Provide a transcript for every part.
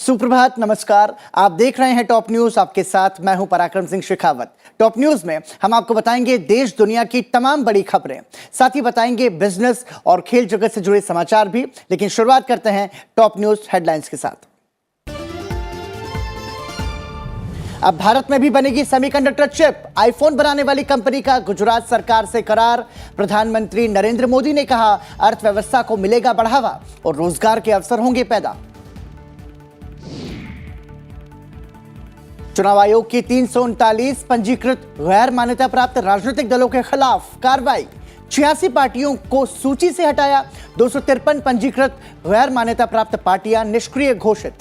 सुप्रभात, नमस्कार। आप देख रहे हैं टॉप न्यूज। आपके साथ मैं हूं पराक्रम सिंह शेखावत। टॉप न्यूज में हम आपको बताएंगे देश दुनिया की तमाम बड़ी खबरें, साथ ही बताएंगे बिजनेस और खेल जगत से जुड़े समाचार भी। लेकिन शुरुआत करते हैं टॉप न्यूज हेडलाइंस के साथ। अब भारत में भी बनेगी सेमीकंडक्टर चिप। आईफोन बनाने वाली कंपनी का गुजरात सरकार से करार। प्रधानमंत्री नरेंद्र मोदी ने कहा, अर्थव्यवस्था को मिलेगा बढ़ावा और रोजगार के अवसर होंगे पैदा। चुनाव आयोग की 339 पंजीकृत गैर मान्यता प्राप्त राजनीतिक दलों के खिलाफ कार्रवाई। 86 पार्टियों को सूची से हटाया। 253 पंजीकृत गैर मान्यता प्राप्त पार्टियां निष्क्रिय घोषित।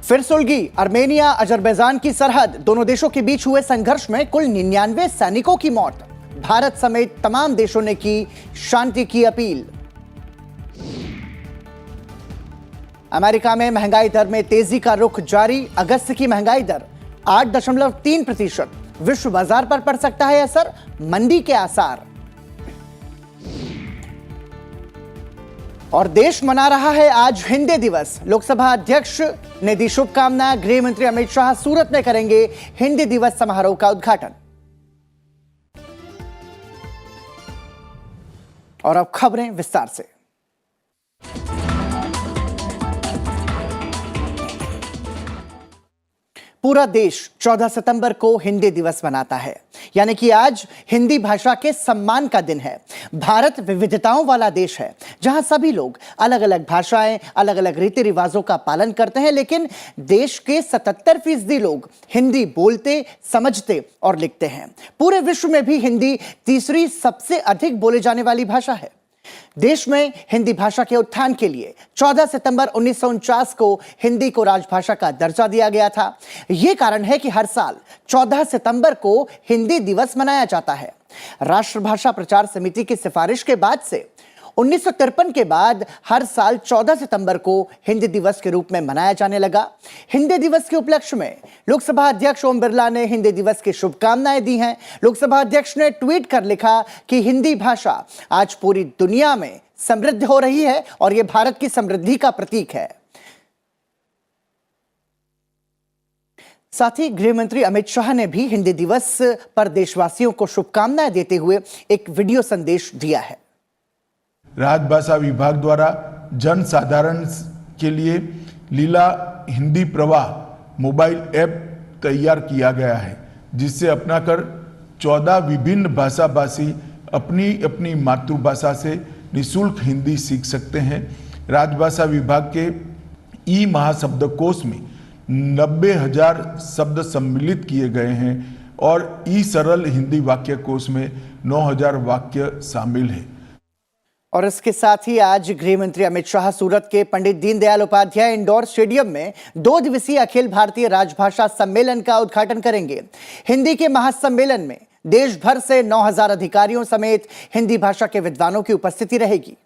फिर सुलगी आर्मेनिया अजरबैजान की सरहद। दोनों देशों के बीच हुए संघर्ष में कुल 99 सैनिकों की मौत। भारत समेत तमाम देशों ने की शांति की अपील। अमेरिका में महंगाई दर में तेजी का रुख जारी। अगस्त की महंगाई दर 8.3%। विश्व बाजार पर पड़ सकता है असर, मंदी के आसार। और देश मना रहा है आज हिंदी दिवस। लोकसभा अध्यक्ष ने दी शुभकामनाएं। गृह मंत्री अमित शाह सूरत में करेंगे हिंदी दिवस समारोह का उद्घाटन। और अब खबरें विस्तार से। पूरा देश 14 सितंबर को हिंदी दिवस मनाता है, यानी कि आज हिंदी भाषा के सम्मान का दिन है। भारत विविधताओं वाला देश है, जहां सभी लोग अलग अलग भाषाएं, अलग अलग रीति रिवाजों का पालन करते हैं, लेकिन देश के 77% लोग हिंदी बोलते, समझते और लिखते हैं। पूरे विश्व में भी हिंदी तीसरी सबसे अधिक बोले जाने वाली भाषा है। देश में हिंदी भाषा के उत्थान के लिए 14 सितंबर 1949 को हिंदी को राजभाषा का दर्जा दिया गया था। यह कारण है कि हर साल 14 सितंबर को हिंदी दिवस मनाया जाता है। राष्ट्रभाषा प्रचार समिति की सिफारिश के बाद से 1953 के बाद हर साल 14 सितंबर को हिंदी दिवस के रूप में मनाया जाने लगा। हिंदी दिवस के उपलक्ष्य में लोकसभा अध्यक्ष ओम बिरला ने हिंदी दिवस की शुभकामनाएं दी हैं। लोकसभा अध्यक्ष ने ट्वीट कर लिखा कि हिंदी भाषा आज पूरी दुनिया में समृद्ध हो रही है और यह भारत की समृद्धि का प्रतीक है। साथ ही गृह मंत्री अमित शाह ने भी हिंदी दिवस पर देशवासियों को शुभकामनाएं देते हुए एक वीडियो संदेश दिया है। राजभाषा विभाग द्वारा जन साधारण के लिए लीला हिंदी प्रवाह मोबाइल ऐप तैयार किया गया है, जिससे अपनाकर 14 विभिन्न भाषा भाषी अपनी अपनी मातृभाषा से निःशुल्क हिंदी सीख सकते हैं। राजभाषा विभाग के ई महाशब्दकोश में 90,000 शब्द सम्मिलित किए गए हैं और ई सरल हिंदी वाक्य कोश में 9,000 वाक्य शामिल है। और इसके साथ ही आज गृह मंत्री अमित शाह सूरत के पंडित दीनदयाल उपाध्याय इंडोर स्टेडियम में 2 दिवसीय अखिल भारतीय राजभाषा सम्मेलन का उद्घाटन करेंगे। हिंदी के महासम्मेलन में देश भर से 9,000 अधिकारियों समेत हिंदी भाषा के विद्वानों की उपस्थिति रहेगी।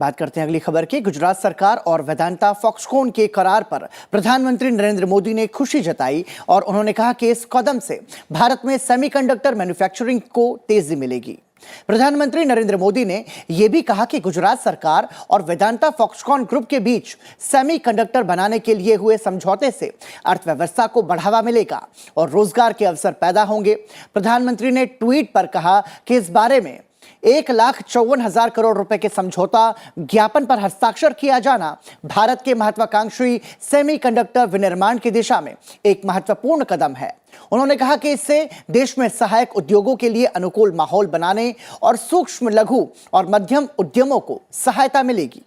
बात करते हैं अगली खबर की। गुजरात सरकार और वेदांता फॉक्सकॉन के करार पर प्रधानमंत्री नरेंद्र मोदी ने खुशी जताई और उन्होंने कहा कि इस कदम से भारत में सेमीकंडक्टर मैन्युफैक्चरिंग को तेजी मिलेगी। प्रधानमंत्री नरेंद्र मोदी ने यह भी कहा कि गुजरात सरकार और वेदांता फॉक्सकॉन ग्रुप के बीच सेमीकंडक्टर बनाने के लिए हुए समझौते से अर्थव्यवस्था को बढ़ावा मिलेगा और रोजगार के अवसर पैदा होंगे। प्रधानमंत्री ने ट्वीट पर कहा कि इस बारे में 1,54,000 करोड़ रुपए के समझौता ज्ञापन पर हस्ताक्षर किया जाना भारत के महत्वाकांक्षी सेमीकंडक्टर विनिर्माण की दिशा में एक महत्वपूर्ण कदम है। उन्होंने कहा कि इससे देश में सहायक उद्योगों के लिए अनुकूल माहौल बनाने और सूक्ष्म, लघु और मध्यम उद्यमों को सहायता मिलेगी।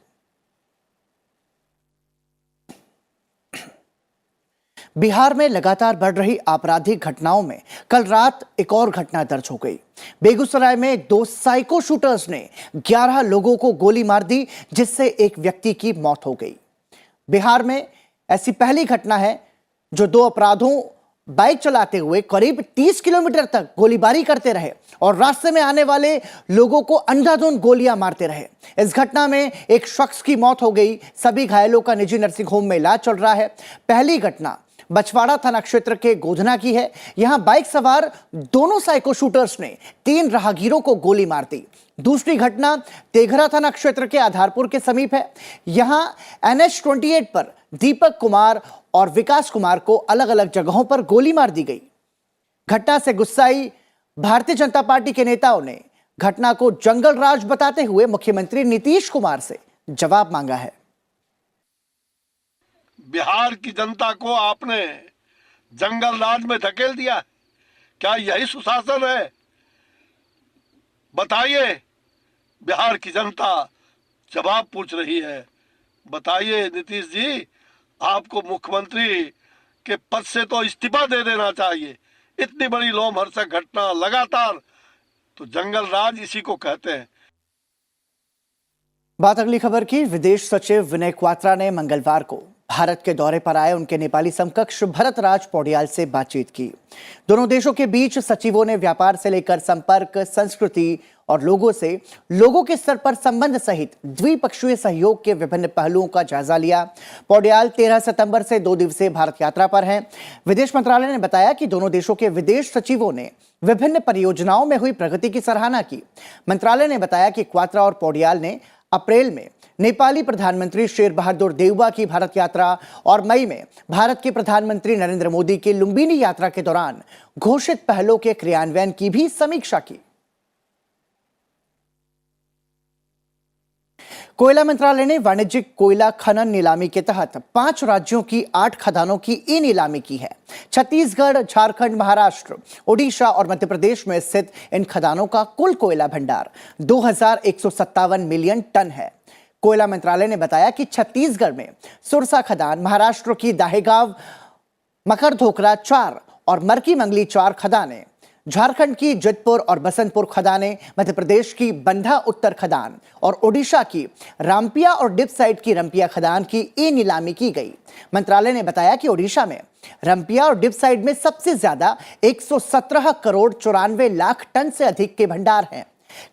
बिहार में लगातार बढ़ रही आपराधिक घटनाओं में कल रात एक और घटना दर्ज हो गई। बेगूसराय में 2 साइको शूटर्स ने 11 लोगों को गोली मार दी, जिससे एक व्यक्ति की मौत हो गई। बिहार में ऐसी पहली घटना है जो 2 अपराधों बाइक चलाते हुए करीब 30 किलोमीटर तक गोलीबारी करते रहे और रास्ते में आने वाले लोगों को अंधाधुंध गोलियां मारते रहे। इस घटना में एक शख्स की मौत हो गई। सभी घायलों का निजी नर्सिंग होम में इलाज चल रहा है। पहली घटना बछवाड़ा थाना क्षेत्र के गोधना की है। यहां बाइक सवार दोनों साइको शूटर्स ने 3 राहगीरों को गोली मार दी। दूसरी घटना तेघरा थाना क्षेत्र के आधारपुर के समीप है। यहां NH 28 पर दीपक कुमार और विकास कुमार को अलग अलग जगहों पर गोली मार दी गई। घटना से गुस्साई भारतीय जनता पार्टी के नेताओं ने घटना को जंगल राज बताते हुए मुख्यमंत्री नीतीश कुमार से जवाब मांगा है। बिहार की जनता को आपने जंगल राज में धकेल दिया, क्या यही सुशासन है? बताइए, बिहार की जनता जवाब पूछ रही है। बताइए नीतीश जी, आपको मुख्यमंत्री के पद से तो इस्तीफा दे देना चाहिए। इतनी बड़ी लोमहर्षक घटना लगातार, तो जंगल राज इसी को कहते हैं। बात अगली खबर की। विदेश सचिव विनय क्वात्रा ने मंगलवार को भारत के दौरे पर आए उनके नेपाली समकक्ष भरत राज पौडियाल से बातचीत की। दोनों देशों के बीच सचिवों ने व्यापार से लेकर संपर्क, संस्कृति और लोगों के स्तर पर संबंध सहित द्विपक्षीय सहयोग के विभिन्न पहलुओं का जायजा लिया। पौडियाल 13 सितंबर से 2 दिवसीय भारत यात्रा पर हैं। विदेश मंत्रालय ने बताया कि दोनों देशों के विदेश सचिवों ने विभिन्न परियोजनाओं में हुई प्रगति की सराहना की। मंत्रालय ने बताया कि क्वात्रा और पौडियाल ने अप्रैल में नेपाली प्रधानमंत्री शेर बहादुर देउबा की भारत यात्रा और मई में भारत के प्रधानमंत्री नरेंद्र मोदी की लुम्बिनी यात्रा के दौरान घोषित पहलों के क्रियान्वयन की भी समीक्षा की। कोयला मंत्रालय ने वाणिज्यिक कोयला खनन नीलामी के तहत 5 राज्यों की 8 खदानों की ई नीलामी की है। छत्तीसगढ़, झारखंड, महाराष्ट्र, ओडिशा और मध्य प्रदेश में स्थित इन खदानों का कुल कोयला भंडार 2157 मिलियन टन है। कोयला मंत्रालय ने बताया कि छत्तीसगढ़ में सुरसा खदान, महाराष्ट्र की दाहेगांव, मकरधोकरा 4 और मरकी मंगली 4 खदानें, झारखंड की जितपुर और बसंतपुर खदानें, मध्य प्रदेश की बंधा उत्तर खदान और ओडिशा की रामपिया और डिपसाइड की रंपिया खदान की ई नीलामी की गई। मंत्रालय ने बताया कि ओडिशा में रंपिया और डिपसाइड में सबसे ज्यादा 117 करोड़ 94 लाख टन से अधिक के भंडार हैं।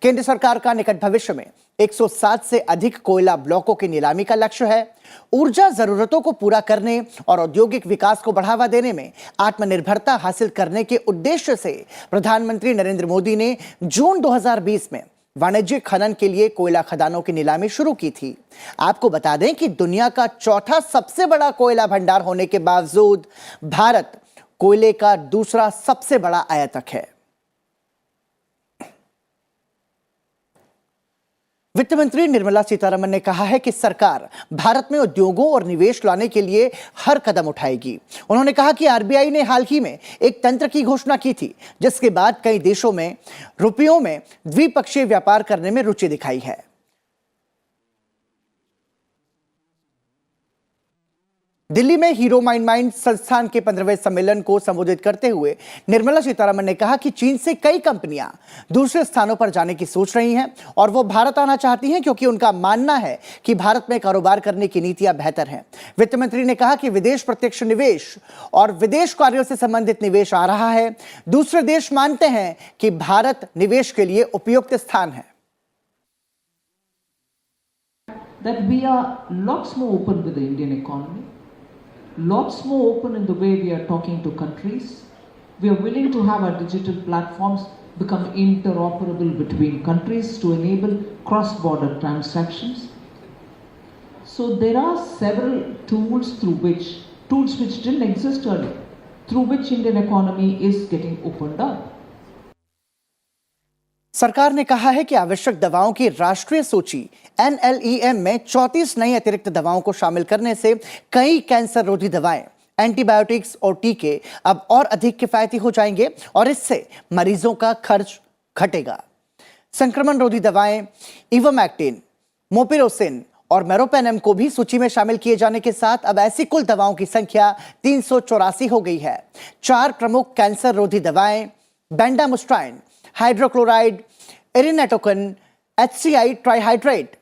केंद्र सरकार का निकट भविष्य में 107 से अधिक कोयला ब्लॉकों की नीलामी का लक्ष्य है। ऊर्जा जरूरतों को पूरा करने और औद्योगिक विकास को बढ़ावा देने में आत्मनिर्भरता हासिल करने के उद्देश्य से प्रधानमंत्री नरेंद्र मोदी ने जून 2020 में वाणिज्यिक खनन के लिए कोयला खदानों की नीलामी शुरू की थी। आपको बता दें कि दुनिया का चौथा सबसे बड़ा कोयला भंडार होने के बावजूद भारत कोयले का दूसरा सबसे बड़ा आयातक है। वित्त मंत्री निर्मला सीतारमण ने कहा है कि सरकार भारत में उद्योगों और निवेश लाने के लिए हर कदम उठाएगी। उन्होंने कहा कि आरबीआई ने हाल ही में एक तंत्र की घोषणा की थी, जिसके बाद कई देशों में रुपयों में द्विपक्षीय व्यापार करने में रुचि दिखाई है। दिल्ली में हीरो माइंड संस्थान के 15वें सम्मेलन को संबोधित करते हुए निर्मला सीतारमण ने कहा कि चीन से कई कंपनियां दूसरे स्थानों पर जाने की सोच रही हैं और वो भारत आना चाहती हैं, क्योंकि उनका मानना है कि भारत में कारोबार करने की नीतियां बेहतर हैं। वित्त मंत्री ने कहा कि विदेश प्रत्यक्ष निवेश और विदेश कार्यों से संबंधित निवेश आ रहा है। दूसरे देश मानते हैं कि भारत निवेश के लिए उपयुक्त स्थान है। That we are lots more open with the Indian economy. Lots more open in the way we are talking to countries. We are willing to have our digital platforms become interoperable between countries to enable cross-border transactions. So there are several tools which didn't exist earlier, through which Indian economy is getting opened up. सरकार ने कहा है कि आवश्यक दवाओं की राष्ट्रीय सूची NLEM में 34 नई अतिरिक्त दवाओं को शामिल करने से कई कैंसर रोधी दवाएं, एंटीबायोटिक्स और टीके अब और अधिक किफायती हो जाएंगे और इससे मरीजों का खर्च घटेगा। संक्रमण रोधी दवाएं इवोमैक्टिन, मोपिरोसिन और मेरोपेनम को भी सूची में शामिल किए जाने के साथ अब ऐसी कुल दवाओं की संख्या 384 हो गई है। 4 प्रमुख कैंसर रोधी दवाएं बेंडामुस्ट्राइन, हाइड्रोक्लोराइड, इरिनेटोकिन, HCI ट्राइहाइड्रेट,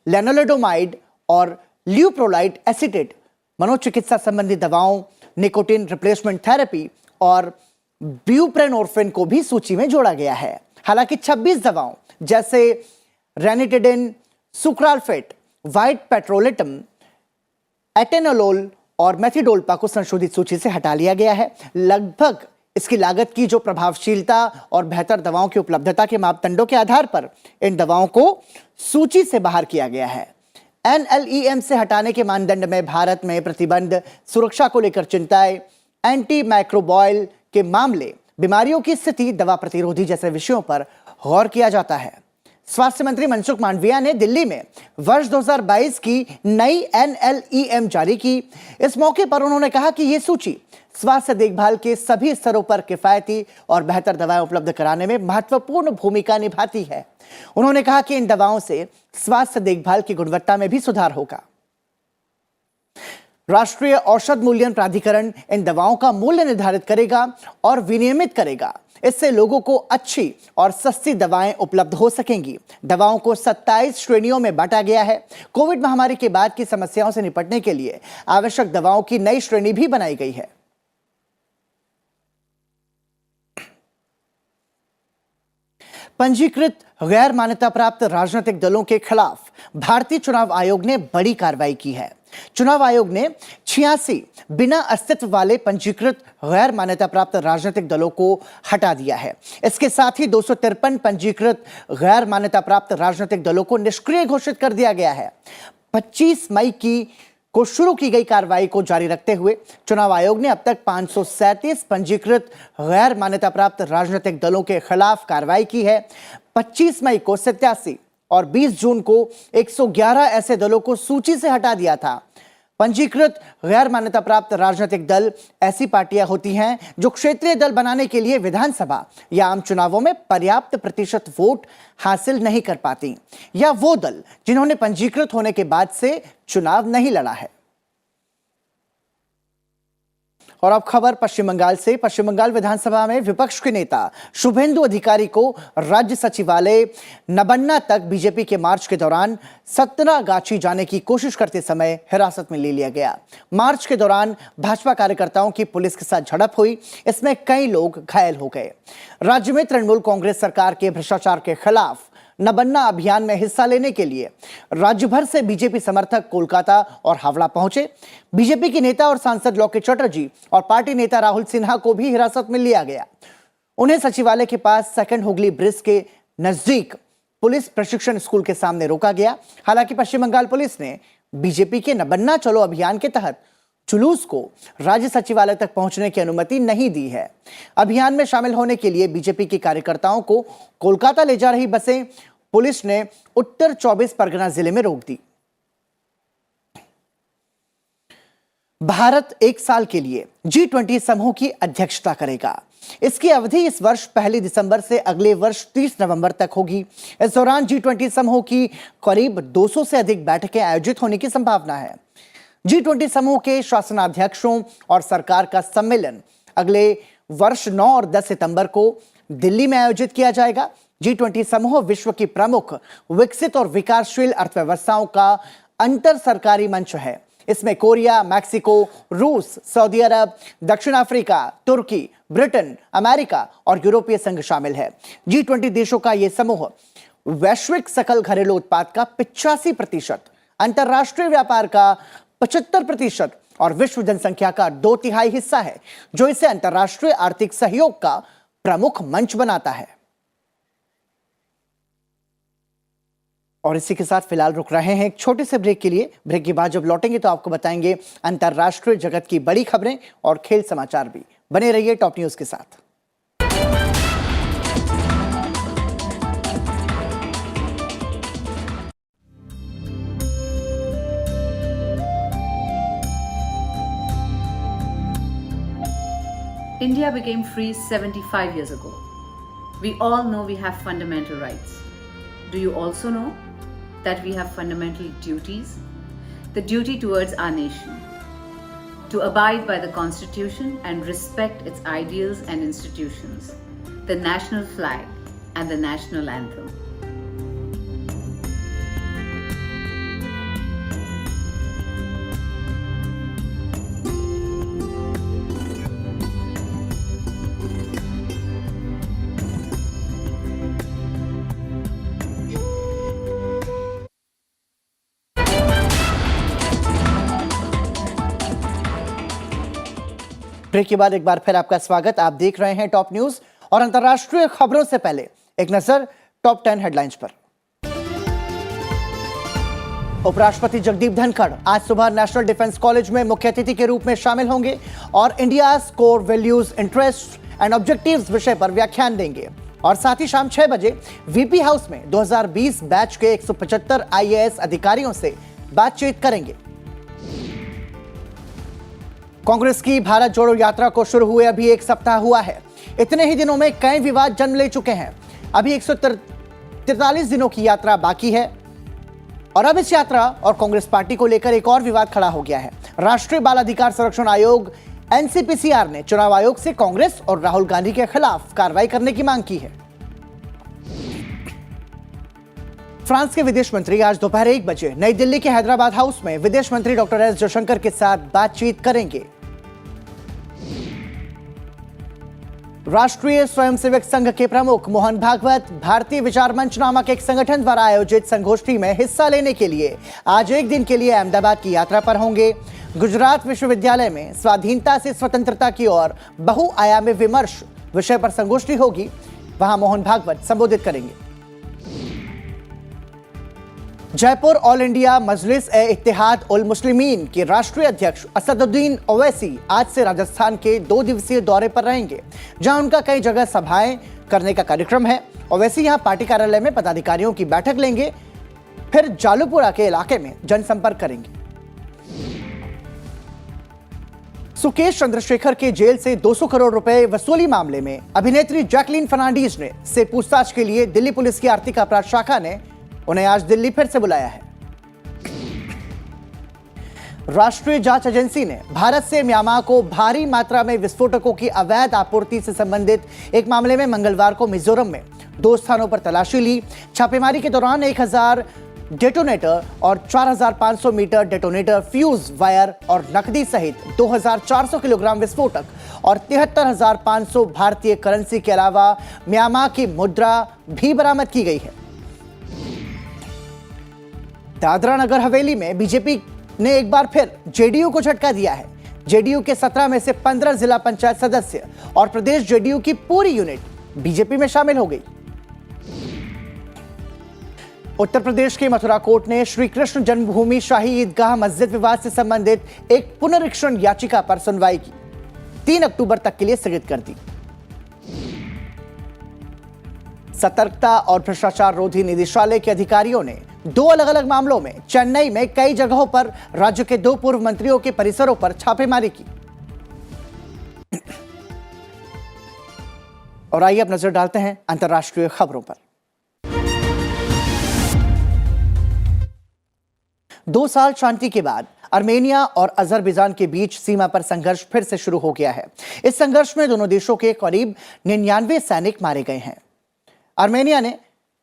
लेनोलेडोमाइड और ल्यूप्रोलाइड एसिटेट, मनोचिकित्सा संबंधी दवाओं, निकोटिन रिप्लेसमेंट थेरेपी और ब्यूप्रेनोर्फिन को भी सूची में जोड़ा गया है। हालांकि 26 दवाओं जैसे रेनिटिडिन, सुक्राल्फेट, व्हाइट पेट्रोलिटम, एटेनोलोल और मेथिडोल्पा को संशोधित सूची से हटा लिया गया है। लगभग इसकी लागत की जो प्रभावशीलता और बेहतर दवाओं की उपलब्धता के मापदंडों के आधार पर इन दवाओं को सूची से बाहर किया गया है। NLEM से हटाने के मानदंड में भारत में प्रतिबंध, सुरक्षा को लेकर चिंताएं, एंटी माइक्रोबायल के मामले, बीमारियों की स्थिति, दवा प्रतिरोधी जैसे विषयों पर गौर किया जाता है। स्वास्थ्य मंत्री मनसुख मांडविया ने दिल्ली में वर्ष 2022 की नई NLEM जारी की। इस मौके पर उन्होंने कहा कि यह सूची स्वास्थ्य देखभाल के सभी स्तरों पर किफायती और बेहतर दवाएं उपलब्ध कराने में महत्वपूर्ण भूमिका निभाती है। उन्होंने कहा कि इन दवाओं से स्वास्थ्य देखभाल की गुणवत्ता में भी सुधार होगा। राष्ट्रीय औषध मूल्यन प्राधिकरण इन दवाओं का मूल्य निर्धारित करेगा और विनियमित करेगा। इससे लोगों को अच्छी और सस्ती दवाएं उपलब्ध हो सकेंगी। दवाओं को 27 श्रेणियों में बांटा गया है। कोविड महामारी के बाद की समस्याओं से निपटने के लिए आवश्यक दवाओं की नई श्रेणी भी बनाई गई है। पंजीकृत गैर मान्यता प्राप्त राजनीतिक दलों के खिलाफ भारतीय चुनाव आयोग ने बड़ी कार्रवाई की है। चुनाव आयोग ने 86 बिना अस्तित्व वाले पंजीकृत गैर मान्यता प्राप्त राजनीतिक दलों को हटा दिया है। इसके साथ ही 253 पंजीकृत गैर मान्यता प्राप्त राजनीतिक दलों को निष्क्रिय घोषित कर दिया गया है। 25 मई को शुरू की गई कार्रवाई को जारी रखते हुए चुनाव आयोग ने अब तक 537 पंजीकृत गैर मान्यता प्राप्त राजनीतिक दलों के खिलाफ कार्रवाई की है। 25 मई को 87 और 20 जून को 111 ऐसे दलों को सूची से हटा दिया था। पंजीकृत गैर मान्यता प्राप्त राजनीतिक दल ऐसी पार्टियां होती हैं जो क्षेत्रीय दल बनाने के लिए विधानसभा या आम चुनावों में पर्याप्त प्रतिशत वोट हासिल नहीं कर पाती, या वो दल जिन्होंने पंजीकृत होने के बाद से चुनाव नहीं लड़ा है। और अब खबर पश्चिम बंगाल से। पश्चिम बंगाल विधानसभा में विपक्ष के नेता शुभेंदु अधिकारी को राज्य सचिवालय नबन्ना तक बीजेपी के मार्च के दौरान सतनागाछी जाने की कोशिश करते समय हिरासत में ले लिया गया। मार्च के दौरान भाजपा कार्यकर्ताओं की पुलिस के साथ झड़प हुई। इसमें कई लोग घायल हो गए। राज्य में तृणमूल कांग्रेस सरकार के भ्रष्टाचार के खिलाफ नबन्ना अभियान में हिस्सा लेने के लिए राज्य भर से बीजेपी समर्थक कोलकाता और हावड़ा पहुंचे। बीजेपी के नेता और सांसद लौकेट चटर्जी और पार्टी नेता राहुल सिन्हा को भी हिरासत में लिया गया। उन्हें सचिवालय के पास सेकंड हुगली ब्रिज के नजदीक पुलिस प्रशिक्षण स्कूल के सामने रोका गया। हालांकि पश्चिम बंगाल पुलिस ने बीजेपी के नबन्ना चलो अभियान के तहत जुलूस को राज्य सचिवालय तक पहुंचने की अनुमति नहीं दी है। अभियान में शामिल होने के लिए बीजेपी के कार्यकर्ताओं को कोलकाता ले जा रही बसें पुलिस ने उत्तर 24 परगना जिले में रोक दी। भारत 1 साल के लिए G20 समूह की अध्यक्षता करेगा। इसकी अवधि इस वर्ष 1 दिसंबर से अगले वर्ष 30 नवंबर तक होगी। इस दौरान G20 समूह की करीब 200 से अधिक बैठकें आयोजित होने की संभावना है। G20 समूह के शासनाध्यक्षों और सरकार का सम्मेलन अगले वर्ष 9 और 10 सितंबर को दिल्ली में आयोजित किया जाएगा। G20 समूह विश्व की प्रमुख विकसित और विकासशील अर्थव्यवस्थाओं का अंतर सरकारी मंच है। इसमें कोरिया, मैक्सिको, रूस, सऊदी अरब, दक्षिण अफ्रीका, तुर्की, ब्रिटेन, अमेरिका और यूरोपीय संघ शामिल है। G20 देशों का यह समूह वैश्विक सकल घरेलू उत्पाद का 85%, अंतरराष्ट्रीय व्यापार का 75% और विश्व जनसंख्या का 2/3 हिस्सा है, जो इसे अंतरराष्ट्रीय आर्थिक सहयोग का प्रमुख मंच बनाता है। और इसी के साथ फिलहाल रुक रहे हैं एक छोटे से ब्रेक के लिए। ब्रेक के बाद जब लौटेंगे तो आपको बताएंगे अंतरराष्ट्रीय जगत की बड़ी खबरें और खेल समाचार भी। बने रहिए टॉप न्यूज के साथ। India became free 75 years ago. We all know we have fundamental rights. Do you also know that we have fundamental duties? The duty towards our nation, to abide by the Constitution and respect its ideals and institutions, the national flag and the national anthem. Break के बाद एक बार फिर आपका स्वागत। आप देख रहे हैं टॉप न्यूज और अंतर्राष्ट्रीय खबरों से पहले एक नजर टॉप 10 हेडलाइंस पर। उपराष्ट्रपति जगदीप धनखड़ आज सुबह नेशनल डिफेंस कॉलेज में मुख्य अतिथि के रूप में शामिल होंगे और India core values, interest and objectives विषय पर व्याख्यान देंगे। और साथ ही शाम 6 बजे वीपी हाउस में 2020 बैच के 175 आईएएस अधिकारियों से बातचीत करेंगे। कांग्रेस की भारत जोड़ो यात्रा को शुरू हुए अभी एक सप्ताह हुआ है। इतने ही दिनों में कई विवाद जन्म ले चुके हैं। अभी 143 दिनों की यात्रा बाकी है और अब इस यात्रा और कांग्रेस पार्टी को लेकर एक और विवाद खड़ा हो गया है। राष्ट्रीय बाल अधिकार संरक्षण आयोग एनसीपीसीआर ने चुनाव आयोग से कांग्रेस और राहुल गांधी के खिलाफ कार्रवाई करने की मांग की है। फ्रांस के विदेश मंत्री आज दोपहर 1 बजे नई दिल्ली के हैदराबाद हाउस में विदेश मंत्री डॉक्टर एस जयशंकर के साथ बातचीत करेंगे। राष्ट्रीय स्वयंसेवक संघ के प्रमुख मोहन भागवत भारतीय विचार मंच नामक एक संगठन द्वारा आयोजित संगोष्ठी में हिस्सा लेने के लिए आज एक दिन के लिए अहमदाबाद की यात्रा पर होंगे। गुजरात विश्वविद्यालय में स्वाधीनता से स्वतंत्रता की ओर बहुआयामी विमर्श विषय पर संगोष्ठी होगी। वहां मोहन भागवत संबोधित करेंगे। जयपुर ऑल इंडिया मजलिस-ए-इत्तेहाद उल मुस्लिमीन के राष्ट्रीय अध्यक्ष असदुद्दीन ओवैसी आज से राजस्थान के 2 दिवसीय दौरे पर रहेंगे, जहां उनका कई जगह सभाएं करने का कार्यक्रम है। ओवैसी यहां पार्टी कार्यालय में पदाधिकारियों की बैठक लेंगे, फिर जालूपुरा के इलाके में जनसंपर्क करेंगे। सुकेश चंद्रशेखर के जेल से 200 करोड़ रुपए वसूली मामले में अभिनेत्री जैकलीन फर्नांडीज ने से पूछताछ के लिए दिल्ली पुलिस की आर्थिक अपराध शाखा ने उन्हें आज दिल्ली फिर से बुलाया है। राष्ट्रीय जांच एजेंसी ने भारत से म्यांमार को भारी मात्रा में विस्फोटकों की अवैध आपूर्ति से संबंधित एक मामले में मंगलवार को मिजोरम में 2 स्थानों पर तलाशी ली। छापेमारी के दौरान 1000 डेटोनेटर और 4500 मीटर डेटोनेटर फ्यूज वायर और नकदी सहित 2400 किलोग्राम विस्फोटक और 73,500 भारतीय करेंसी के अलावा म्यांमार की मुद्रा भी बरामद की गई है। दादरा नगर हवेली में बीजेपी ने एक बार फिर जेडीयू को झटका दिया है। जेडीयू के 17 में से 15 जिला पंचायत सदस्य और प्रदेश जेडीयू की पूरी यूनिट बीजेपी में शामिल हो गई। उत्तर प्रदेश के मथुरा कोर्ट ने श्री कृष्ण जन्मभूमि शाही ईदगाह मस्जिद विवाद से संबंधित एक पुनरीक्षण याचिका पर सुनवाई की 3 अक्टूबर तक के लिए स्थगित कर दी। सतर्कता और भ्रष्टाचार रोधी निदेशालय के अधिकारियों ने 2 अलग अलग मामलों में चेन्नई में कई जगहों पर राज्य के 2 पूर्व मंत्रियों के परिसरों पर छापेमारी की। और आइए अब नजर डालते हैं अंतर्राष्ट्रीय खबरों पर। 2 साल शांति के बाद आर्मेनिया और अजरबैजान के बीच सीमा पर संघर्ष फिर से शुरू हो गया है। इस संघर्ष में दोनों देशों के करीब 99 सैनिक मारे गए हैं। आर्मेनिया ने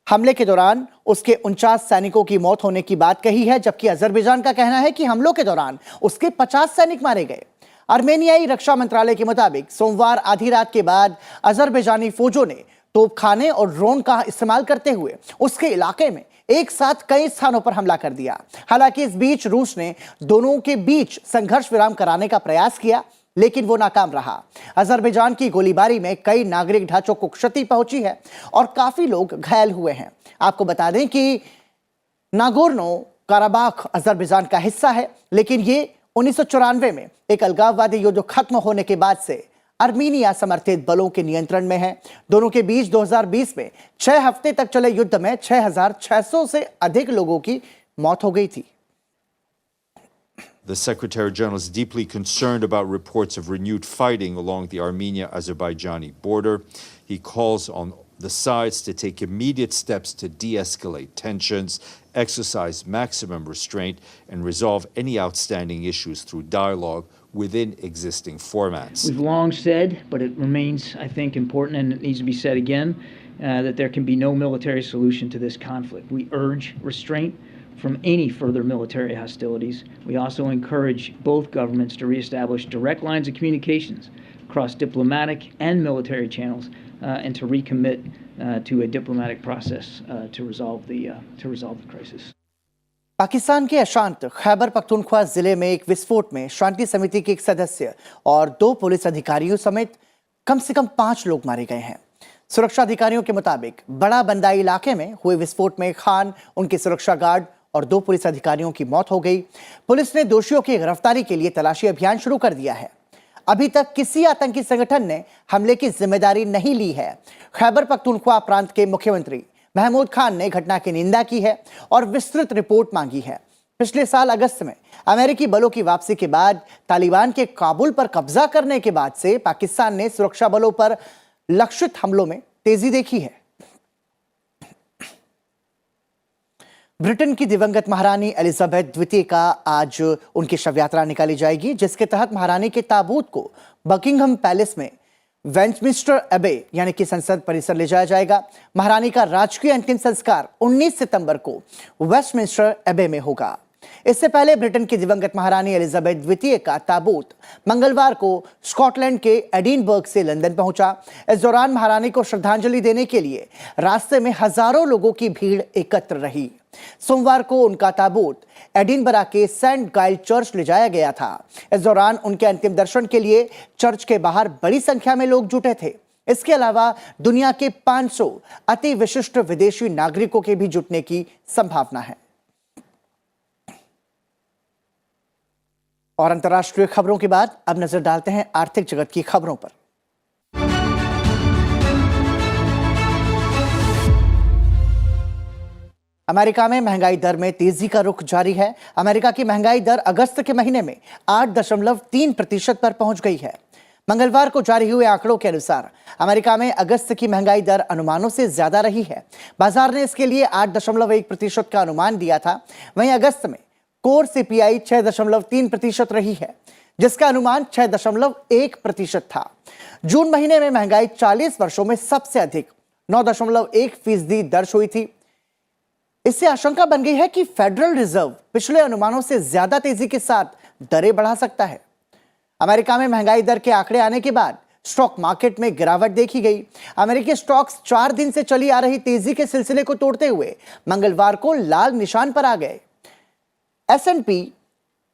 हमले के दौरान उसके 49 सैनिकों की मौत होने की बात कही है, जबकि अजरबैजान का कहना है कि हमलों के दौरान उसके 50 सैनिक मारे गए। आर्मेनियाई रक्षा मंत्रालय के मुताबिक सोमवार आधी रात के बाद अजरबैजानी फौजों ने तोपखाने और ड्रोन का इस्तेमाल करते हुए उसके इलाके में एक साथ कई स्थानों पर हमला कर दिया। हालांकि इस बीच रूस ने दोनों के बीच संघर्ष विराम कराने का प्रयास किया, लेकिन वो नाकाम रहा। अजरबैजान की गोलीबारी में कई नागरिक ढांचों को क्षति पहुंची है और काफी लोग घायल हुए हैं। आपको बता दें कि नागोर्नो काराबाख अजरबैजान का हिस्सा है, लेकिन ये 1994 में एक अलगाववादी युद्ध खत्म होने के बाद से आर्मीनिया समर्थित बलों के नियंत्रण में है। दोनों के बीच 2020 में 6 हफ्ते तक चले युद्ध में 6,600 से अधिक लोगों की मौत हो गई थी। The Secretary General is deeply concerned about reports of renewed fighting along the Armenia-Azerbaijani border. He calls on the sides to take immediate steps to de-escalate tensions, exercise maximum restraint, and resolve any outstanding issues through dialogue within existing formats. We've long said, but it remains, I think, important, and it needs to be said again, that there can be no military solution to this conflict. We urge restraint from any further military hostilities. We also encourage both governments to reestablish direct lines of communications across diplomatic and military channels, and to recommit to a diplomatic process to resolve the crisis. Pakistan के अशांत खैबर पख्तूनख्वा जिले में एक विस्फोट में शांति समिति के एक सदस्य और 2 पुलिस अधिकारियों समेत कम से कम 5 लोग मारे गए हैं। सुरक्षा अधिकारियों के मुताबिक बड़ा बंदाई इलाके में हुए विस्फोट में खान, उनके सुरक्षा गार्ड और 2 पुलिस अधिकारियों की मौत हो गई। पुलिस ने दोषियों की गिरफ्तारी के लिए तलाशी अभियान शुरू कर दिया है। अभी तक किसी आतंकी संगठन ने हमले की जिम्मेदारी नहीं ली है। खैबर पख्तूनख्वा प्रांत के मुख्यमंत्री महमूद खान ने घटना की निंदा की है और विस्तृत रिपोर्ट मांगी है। पिछले साल अगस्त में अमेरिकी बलों की वापसी के बाद तालिबान के काबुल पर कब्जा करने के बाद से पाकिस्तान ने सुरक्षा बलों पर लक्षित हमलों में तेजी देखी है। ब्रिटेन की दिवंगत महारानी एलिजाबेथ द्वितीय का आज उनकी शव यात्रा निकाली जाएगी, जिसके तहत महारानी के ताबूत को बकिंघम पैलेस में वेस्टमिंस्टर एबे यानी कि संसद परिसर ले जाया जाएगा। महारानी का राजकीय अंतिम संस्कार 19 सितंबर को वेस्टमिंस्टर एबे में होगा। इससे पहले ब्रिटेन की दिवंगत महारानी एलिजाबेथ द्वितीय का ताबूत मंगलवार को स्कॉटलैंड के एडिनबर्ग से लंदन पहुंचा। इस दौरान महारानी को श्रद्धांजलि देने के लिए रास्ते में हजारों लोगों की भीड़ एकत्र रही। सोमवार को उनका ताबूत एडिनबरा के सेंट गाइल चर्च ले जाया गया था। इस दौरान उनके अंतिम दर्शन के लिए चर्च के बाहर बड़ी संख्या में लोग जुटे थे। इसके अलावा दुनिया के 500 अति विशिष्ट विदेशी नागरिकों के भी जुटने की संभावना है। और अंतर्राष्ट्रीय खबरों के बाद अब नजर डालते हैं आर्थिक जगत की खबरों पर। अमेरिका में महंगाई दर में तेजी का रुख जारी है। अमेरिका की महंगाई दर अगस्त के महीने में 8.3% पर पहुंच गई है। मंगलवार को जारी हुए आंकड़ों के अनुसार अमेरिका में अगस्त की महंगाई दर अनुमानों से ज्यादा रही है। बाजार ने इसके लिए 8.1% का अनुमान दिया था। वहीं अगस्त में कोर सीपीआई 6.3% रही है, जिसका अनुमान 6.1% था। जून महीने में महंगाई 40 वर्षों में सबसे अधिक 9.1% दर्ज हुई थी। इससे आशंका बन गई है कि फेडरल रिजर्व पिछले अनुमानों से ज्यादा तेजी के साथ दरें बढ़ा सकता है। अमेरिका में महंगाई दर के आंकड़े आने के बाद स्टॉक मार्केट में गिरावट देखी गई। अमेरिकी स्टॉक्स 4 दिन से चली आ रही तेजी के सिलसिले को तोड़ते हुए मंगलवार को लाल निशान पर आ गए। S&P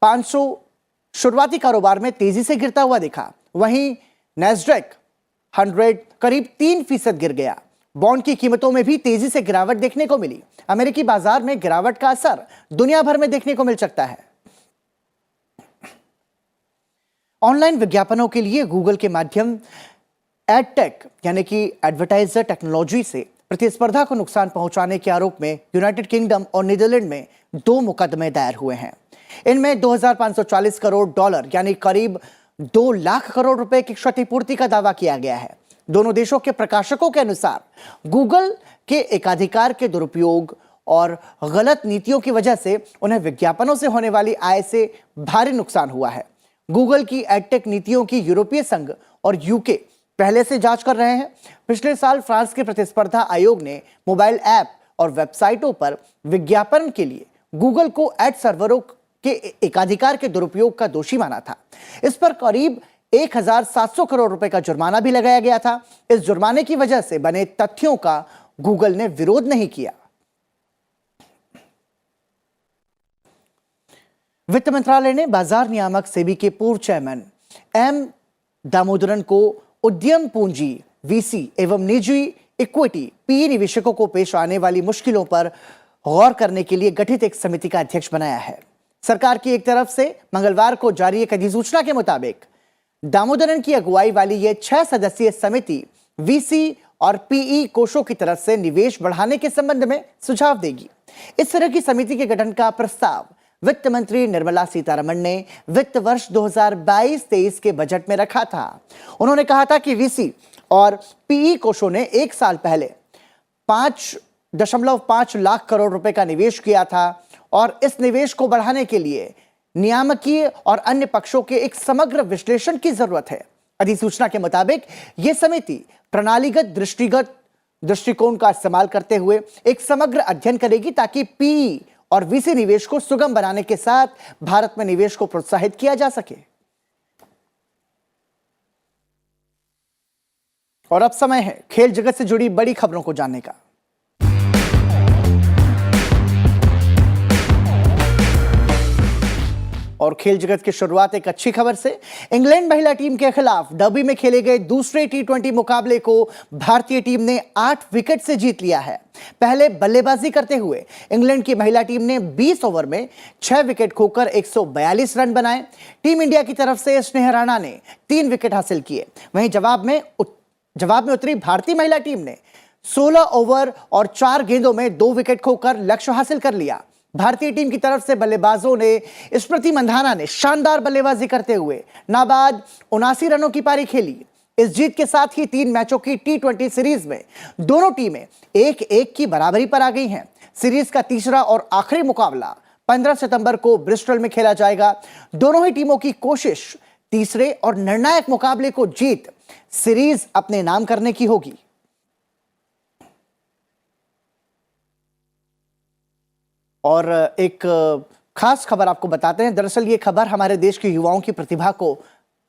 500 शुरुआती कारोबार में तेजी से गिरता हुआ दिखा। वहीं नैस्डैक 100 करीब 3% गिर गया। बॉन्ड की कीमतों में भी तेजी से गिरावट देखने को मिली। अमेरिकी बाजार में गिरावट का असर दुनिया भर में देखने को मिल सकता है। ऑनलाइन विज्ञापनों के लिए गूगल के माध्यम एडटेक यानी कि एडवर्टाइजर टेक्नोलॉजी से प्रतिस्पर्धा को नुकसान पहुंचाने के आरोप में यूनाइटेड किंगडम और नीदरलैंड में 2 मुकदमे दायर हुए हैं। इनमें $2,540 करोड़ यानी करीब 2 लाख करोड़ रुपए की क्षतिपूर्ति का दावा किया गया है। दोनों देशों के प्रकाशकों के अनुसार गूगल के एकाधिकार के दुरुपयोग और गलत नीतियों की वजह से उन्हें विज्ञापनों से होने वाली आय से भारी नुकसान हुआ है। गूगल की एडटेक नीतियों की यूरोपीय संघ और यूके पहले से जांच कर रहे हैं। पिछले साल फ्रांस के प्रतिस्पर्धा आयोग ने मोबाइल ऐप और वेबसाइटों पर विज्ञापन के लिए गूगल को एड सर्वरों के एकाधिकार के दुरुपयोग का दोषी माना था। इस पर करीब 1,700 करोड़ रुपए का जुर्माना भी लगाया गया था। इस जुर्माने की वजह से बने तथ्यों का गूगल ने विरोध नहीं किया। वित्त मंत्रालय ने बाजार नियामक सेबी के पूर्व चेयरमैन एम दामोदरन को उद्यम पूंजी वीसी एवं निजी इक्विटी पी निवेशकों को पेश आने वाली मुश्किलों पर गौर करने के लिए गठित एक समिति का अध्यक्ष बनाया है। सरकार की एक तरफ से मंगलवार को जारी एक अधिसूचना के मुताबिक दामोदरन की अगुवाई वाली यह 6 सदस्यीय समिति वीसी और पीई कोषों की तरफ से निवेश बढ़ाने के संबंध में सुझाव देगी। इस तरह की समिति के गठन का प्रस्ताव वित्त मंत्री निर्मला सीतारमण ने वित्त वर्ष 2022-23 के बजट में रखा था। उन्होंने कहा था कि वीसी और पीई कोषों ने 1 साल पहले 5.5 लाख करोड़ रुपए का निवेश किया था और इस निवेश को बढ़ाने के लिए नियामकीय और अन्य पक्षों के एक समग्र विश्लेषण की जरूरत है। अधिसूचना के मुताबिक यह समिति प्रणालीगत दृष्टिकोण का इस्तेमाल करते हुए एक समग्र अध्ययन करेगी ताकि पीई और वीसी निवेश को सुगम बनाने के साथ भारत में निवेश को प्रोत्साहित किया जा सके। और अब समय है खेल जगत से जुड़ी बड़ी खबरों को जानने का। और खेल जगत की शुरुआत एक अच्छी खबर से। इंग्लैंड महिला टीम के खिलाफ डर्बी में खेले गए दूसरे T20 मुकाबले को भारतीय टीम ने 8 विकेट से जीत लिया है। पहले बल्लेबाजी करते हुए इंग्लैंड की महिला टीम ने 20 ओवर में 6 विकेट खोकर 142 रन बनाए। टीम इंडिया की तरफ से स्नेहा राणा ने 3 विकेट हासिल किए। वहीं जवाब में उतरी भारतीय महिला टीम ने 16 ओवर और 4 गेंदों में 2 विकेट खोकर लक्ष्य हासिल कर लिया। भारतीय टीम की तरफ से बल्लेबाजों ने स्मृति मंधाना ने शानदार बल्लेबाजी करते हुए नाबाद 79 रनों की पारी खेली। इस जीत के साथ ही 3 मैचों की T20 सीरीज में दोनों टीमें 1-1 की बराबरी पर आ गई हैं। सीरीज का तीसरा और आखिरी मुकाबला 15 सितंबर को ब्रिस्टल में खेला जाएगा। दोनों ही टीमों की कोशिश तीसरे और निर्णायक मुकाबले को जीत सीरीज अपने नाम करने की होगी। और एक खास खबर आपको बताते हैं। दरअसल ये खबर हमारे देश के युवाओं की प्रतिभा को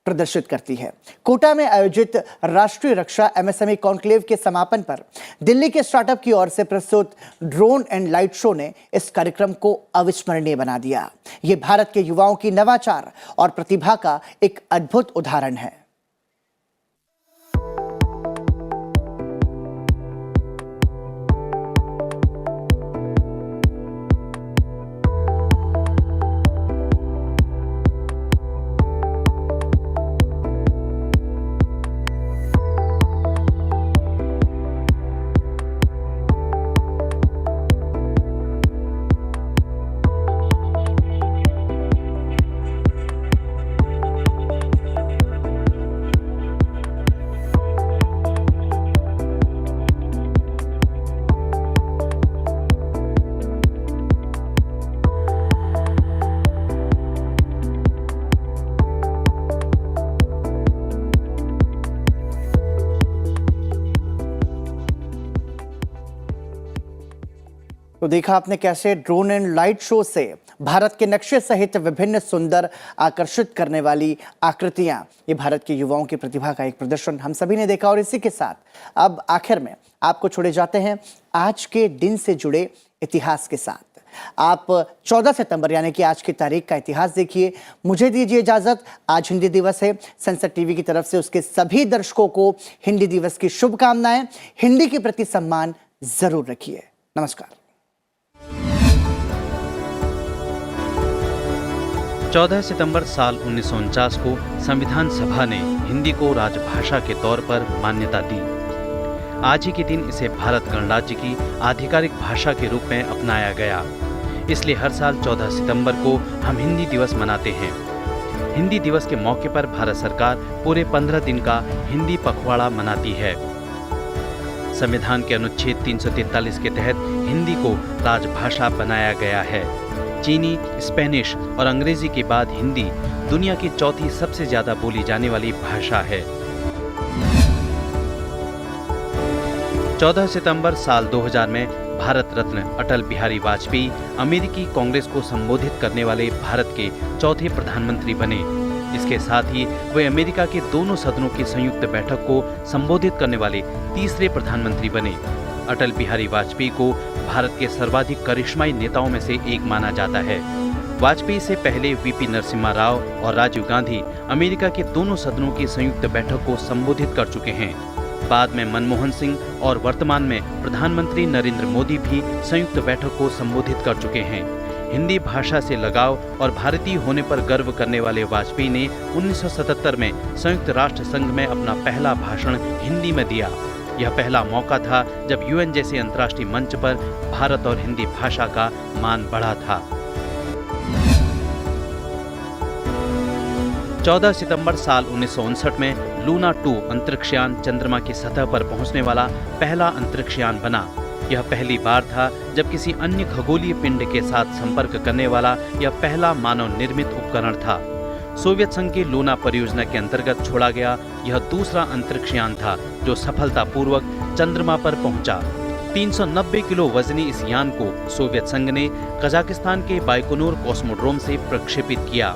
प्रदर्शित करती है। कोटा में आयोजित राष्ट्रीय रक्षा MSME कॉन्क्लेव के समापन पर दिल्ली के स्टार्टअप की ओर से प्रस्तुत ड्रोन एंड लाइट शो ने इस कार्यक्रम को अविस्मरणीय बना दिया। ये भारत के युवाओं की नवाचार और प्रतिभा का एक अद्भुत उदाहरण है। तो देखा आपने कैसे ड्रोन एंड लाइट शो से भारत के नक्शे सहित विभिन्न सुंदर आकर्षित करने वाली आकृतियां, ये भारत के युवाओं की प्रतिभा का एक प्रदर्शन हम सभी ने देखा। और इसी के साथ अब आखिर में आपको छोड़े जाते हैं आज के दिन से जुड़े इतिहास के साथ। आप 14 सितंबर यानी कि आज की तारीख का इतिहास देखिए। मुझे दीजिए इजाजत। आज हिंदी दिवस है। संसद टीवी की तरफ से उसके सभी दर्शकों को हिंदी दिवस की शुभकामनाएं। हिंदी के प्रति सम्मान जरूर रखिए। नमस्कार। 14 सितंबर साल 1949 को संविधान सभा ने हिंदी को राजभाषा के तौर पर मान्यता दी। आज ही के दिन इसे भारत गणराज्य की आधिकारिक भाषा के रूप में अपनाया गया। इसलिए हर साल 14 सितंबर को हम हिंदी दिवस मनाते हैं। हिंदी दिवस के मौके पर भारत सरकार पूरे 15 दिन का हिंदी पखवाड़ा मनाती है। संविधान के अनुच्छेद 343 के तहत हिंदी को राजभाषा बनाया गया है। चीनी, स्पेनिश और अंग्रेजी के बाद हिंदी दुनिया की चौथी सबसे ज्यादा बोली जाने वाली भाषा है। 14 सितंबर साल 2000 में भारत रत्न अटल बिहारी वाजपेयी अमेरिकी कांग्रेस को संबोधित करने वाले भारत के चौथे प्रधानमंत्री बने। इसके साथ ही वे अमेरिका के दोनों सदनों की संयुक्त बैठक को संबोधित करने वाले तीसरे प्रधानमंत्री बने। अटल बिहारी वाजपेयी को भारत के सर्वाधिक करिश्माई नेताओं में से एक माना जाता है। वाजपेयी से पहले वीपी नरसिम्हा राव और राजीव गांधी अमेरिका के दोनों सदनों की संयुक्त बैठक को संबोधित कर चुके हैं। बाद में मनमोहन सिंह और वर्तमान में प्रधानमंत्री नरेंद्र मोदी भी संयुक्त बैठक को संबोधित कर चुके हैं। हिंदी भाषा से लगाव और भारतीय होने पर गर्व करने वाले वाजपेयी ने 1977 में संयुक्त राष्ट्र संघ में अपना पहला भाषण हिंदी में दिया। यह पहला मौका था जब UN जैसे अंतर्राष्ट्रीय मंच पर भारत और हिंदी भाषा का मान बढ़ा था। 14 सितंबर साल 1959 में लूना 2 अंतरिक्षयान चंद्रमा की सतह पर पहुंचने वाला पहला अंतरिक्षयान बना। यह पहली बार था जब किसी अन्य खगोलीय पिंड के साथ संपर्क करने वाला यह पहला मानव निर्मित उपकरण था। सोवियत संघ की लूना परियोजना के अंतर्गत छोड़ा गया यह दूसरा अंतरिक्षयान था जो सफलतापूर्वक चंद्रमा पर पहुंचा। 390 किलो वजनी इस यान को सोवियत संघ ने कजाकिस्तान के बाइकोनूर कॉस्मोड्रोम से प्रक्षेपित किया।